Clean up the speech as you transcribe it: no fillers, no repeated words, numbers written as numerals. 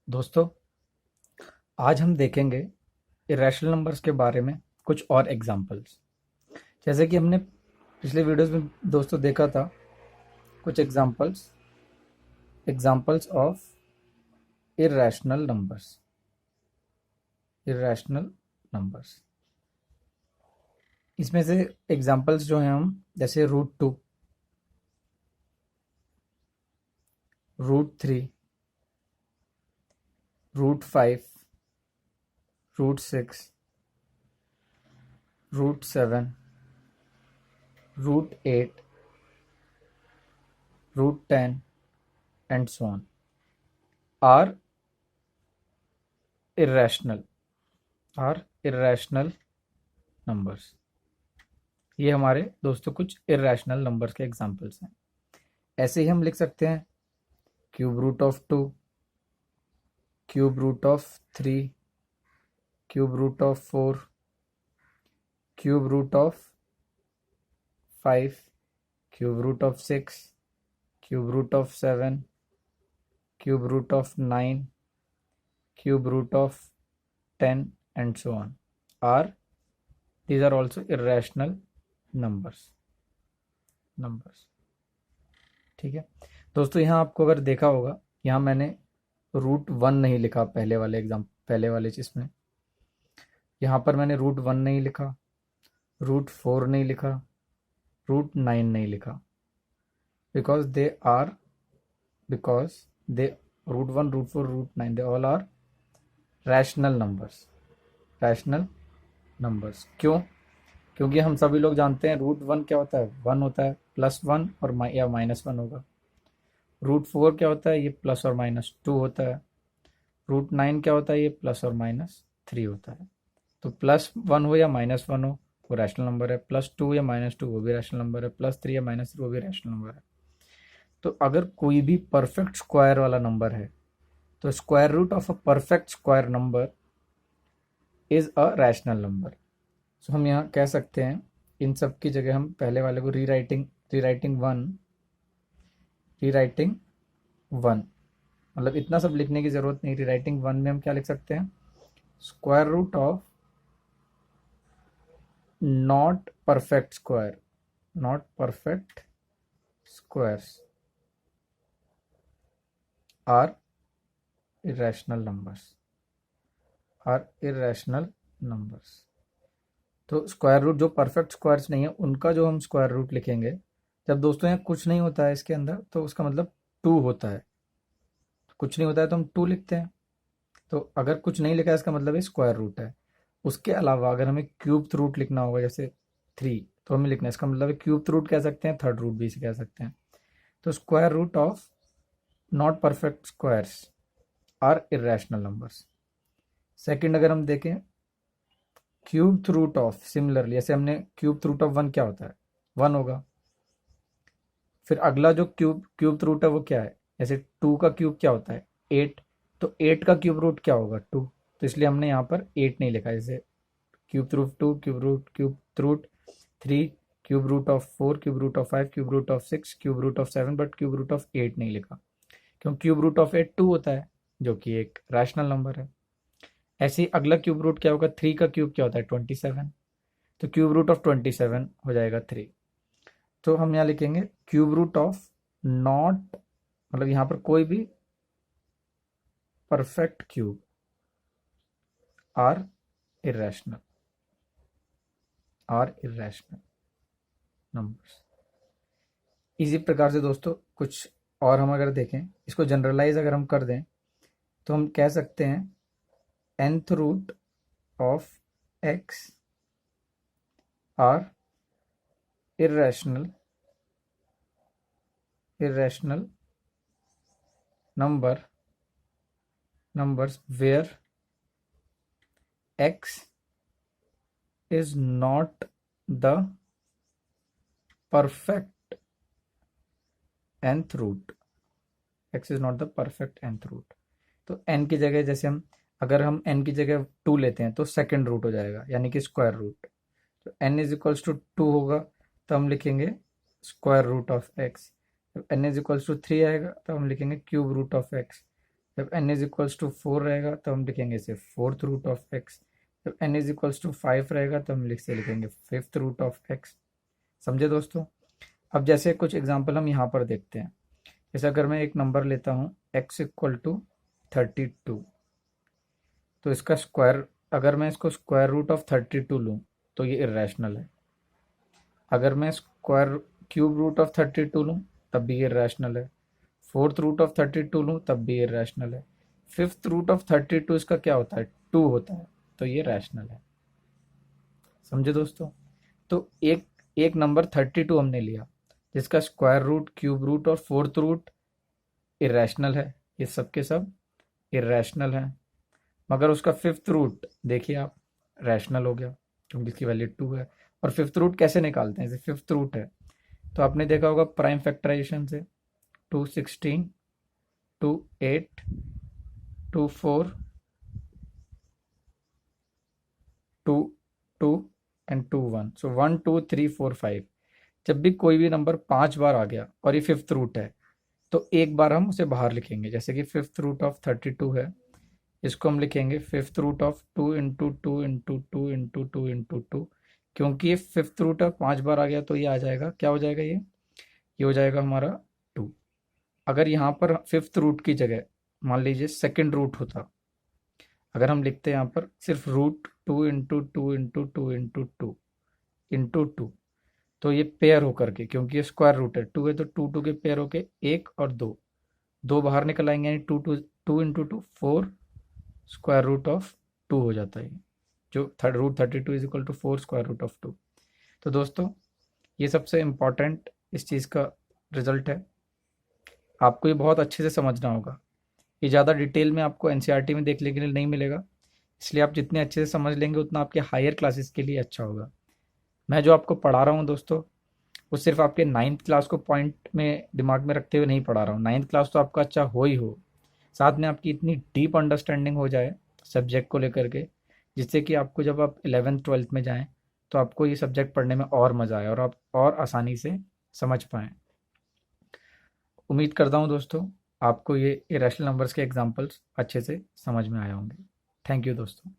दोस्तों, आज हम देखेंगे इरेशनल नंबर्स के बारे में कुछ और एग्जांपल्स। जैसे कि हमने पिछले वीडियोस में दोस्तों देखा था कुछ एग्जांपल्स ऑफ इरेशनल नंबर्स। इसमें से एग्जांपल्स जो हैं हम जैसे √2, √3, √5, √6, √7, √8, √10 and so on are irrational irrational numbers। ये हमारे दोस्तों कुछ इरेशनल नंबर्स के एग्जांपल्स हैं। ऐसे ही हम लिख सकते हैं √2, √3, √4, √5, √6, √7, √9, √10 and so on are these are also irrational numbers। ठीक है दोस्तों, यहाँ आपको अगर देखा होगा, यहाँ मैंने √1 नहीं लिखा पहले वाले चीज में। यहाँ पर मैंने √1 नहीं लिखा, √4 नहीं लिखा, √9 नहीं लिखा, because they √1, √4, √9 they all are rational numbers. क्यों? क्योंकि हम सभी लोग जानते हैं √1 क्या होता है, 1 होता है, +1 और या -1 होगा। √4 क्या होता है, ये प्लस और -2 होता है। √9 क्या होता है, ये +और -3 होता है। तो +1 हो या -1 हो, वो रैशनल नंबर है। +2 या -2 वो भी रैशनल नंबर है। +3 या -3 वो भी रैशनल नंबर है। तो अगर कोई भी परफेक्ट स्क्वायर वाला नंबर है तो square root of a perfect square number is a rational number. So हम यहाँ कह सकते हैं, इन सब की जगह हम पहले वाले को रीराइटिंग वन, मतलब इतना सब लिखने की जरूरत नहीं। रीराइटिंग वन में हम क्या लिख सकते हैं, square root of not perfect squares are irrational numbers. तो स्क्वायर रूट जो परफेक्ट स्क्वायर्स नहीं है उनका जो हम स्क्वायर रूट लिखेंगे, जब दोस्तों यहाँ कुछ नहीं होता है इसके अंदर, तो उसका मतलब 2 होता है। कुछ नहीं होता है तो हम 2 लिखते हैं। तो अगर कुछ नहीं लिखा है इसका मतलब ये स्क्वायर रूट है। उसके अलावा अगर हमें क्यूब रूट लिखना होगा, जैसे 3, तो हमें लिखना है, इसका मतलब क्यूब रूट कह सकते हैं, थर्ड रूट भी इसे कह सकते हैं। तो square root of not perfect squares are irrational numbers. Second अगर हम देखें, क्यूब रूट ऑफ, सिमिलरली जैसे हमने क्यूब रूट ऑफ 1 क्या होता है, 1 होगा। फिर अगला जो क्यूब रूट है वो क्या है, जैसे 2 का क्यूब क्या होता है, 8। तो 8 का क्यूब रूट क्या होगा, 2। तो इसलिए हमने यहाँ पर 8 नहीं लिखा। जैसे √2, √3, √4, √5, √6, √7, बट √8 नहीं लिखा, क्योंकि √8 2 होता है, जो कि एक रैशनल नंबर है। ऐसे ही अगला क्यूब रूट क्या होगा, 3 का क्यूब क्या होता है, 27। तो √27 हो जाएगा 3। तो हम यहाँ लिखेंगे क्यूब रूट ऑफ नॉट, मतलब यहाँ पर कोई भी perfect cube are irrational numbers. इसी प्रकार से दोस्तों कुछ और हम अगर देखें, इसको जनरलाइज अगर हम कर दें, तो हम कह सकते हैं nth root of x are irrational numbers where x is not the perfect nth root। तो n की जगह, जैसे अगर हम n की जगह 2 लेते हैं तो सेकंड रूट हो जाएगा, यानी कि स्क्वायर रूट। तो n इज इक्वल्स टू 2 होगा तो हम लिखेंगे स्क्वायर रूट ऑफ x। जब n इज इक्वल्स टू 3 आएगा तो हम लिखेंगे क्यूब रूट ऑफ x। जब n इज इक्वल्स टू 4 रहेगा तो हम लिखेंगे इसे फोर्थ रूट ऑफ x। जब n इज इक्वल्स टू 5 रहेगा तो हम लिखेंगे फिफ्थ रूट ऑफ x। समझे दोस्तों। अब जैसे कुछ एग्जांपल हम यहाँ पर देखते हैं। जैसे अगर मैं एक नंबर लेता हूँ x इक्वल टू 32, तो इसका स्क्वायर, अगर मैं इसको स्क्वायर रूट ऑफ 32 लूँ तो ये इर्रेशनल है। अगर मैं स्क्वायर क्यूब रूट ऑफ 32 लूँ तब भी ये इर्रेशनल है। फोर्थ रूट ऑफ 32 लूँ तब भी ये रैशनल है। फिफ्थ रूट ऑफ 32 इसका क्या होता है, 2 होता है, तो ये रैशनल है। समझे दोस्तों। तो एक एक नंबर 32 हमने लिया जिसका स्क्वायर रूट, क्यूब रूट और फोर्थ रूट इरेशनल है, ये सब के सब इरेशनल है, मगर उसका फिफ्थ रूट देखिए आप रैशनल हो गया क्योंकि इसकी वैल्यू 2 है। और फिफ्थ रूट कैसे निकालते हैं, जैसे फिफ्थ रूट है तो आपने देखा होगा प्राइम फैक्टराइजेशन से, 216, 28, 24, 2 एंड 2 1, सो 1 2 3 4 5। जब भी कोई भी नंबर 5 बार आ गया और ये फिफ्थ रूट है तो एक बार हम उसे बाहर लिखेंगे। जैसे कि फिफ्थ रूट ऑफ 32 है, इसको हम लिखेंगे fifth root of 2 into 2 into 2 into 2 into 2। क्योंकि ये फिफ्थ रूट ऑफ 5 बार आ गया तो ये आ जाएगा, क्या हो जाएगा, ये हो जाएगा हमारा 2। अगर यहाँ पर फिफ्थ रूट की जगह मान लीजिए सेकेंड रूट होता, अगर हम लिखते हैं यहाँ पर सिर्फ root 2 into 2 into 2 into 2 into 2, तो ये पेयर होकर के, क्योंकि ये स्क्वायर रूट है 2 है तो 2 2 के पेयर होके 1 और 2, 2 बाहर निकल आएंगे यानी 2 2 2 इंटू 2 4 स्क्वायर रूट ऑफ 2 हो जाता है, जो third root 32 is equal to 4 square root of 2। तो दोस्तों ये सबसे इम्पॉर्टेंट इस चीज़ का रिजल्ट है, आपको ये बहुत अच्छे से समझना होगा। ये ज़्यादा डिटेल में आपको एनसीईआरटी में देखने के लिए नहीं मिलेगा, इसलिए आप जितने अच्छे से समझ लेंगे उतना आपके हायर क्लासेस के लिए अच्छा होगा। मैं जो आपको पढ़ा रहा हूँ दोस्तों वो सिर्फ आपके 9th क्लास को पॉइंट में दिमाग में रखते हुए नहीं पढ़ा रहा हूँ। 9th क्लास तो आपका अच्छा हो, साथ में आपकी इतनी डीप अंडरस्टैंडिंग हो जाए सब्जेक्ट को लेकर के, जिससे कि आपको जब आप 11th 12th में जाएं तो आपको ये सब्जेक्ट पढ़ने में और मज़ा आए और आप और आसानी से समझ पाएँ। उम्मीद करता हूँ दोस्तों आपको ये इरेशनल नंबर्स के एग्जांपल्स अच्छे से समझ में आए होंगे। थैंक यू दोस्तों।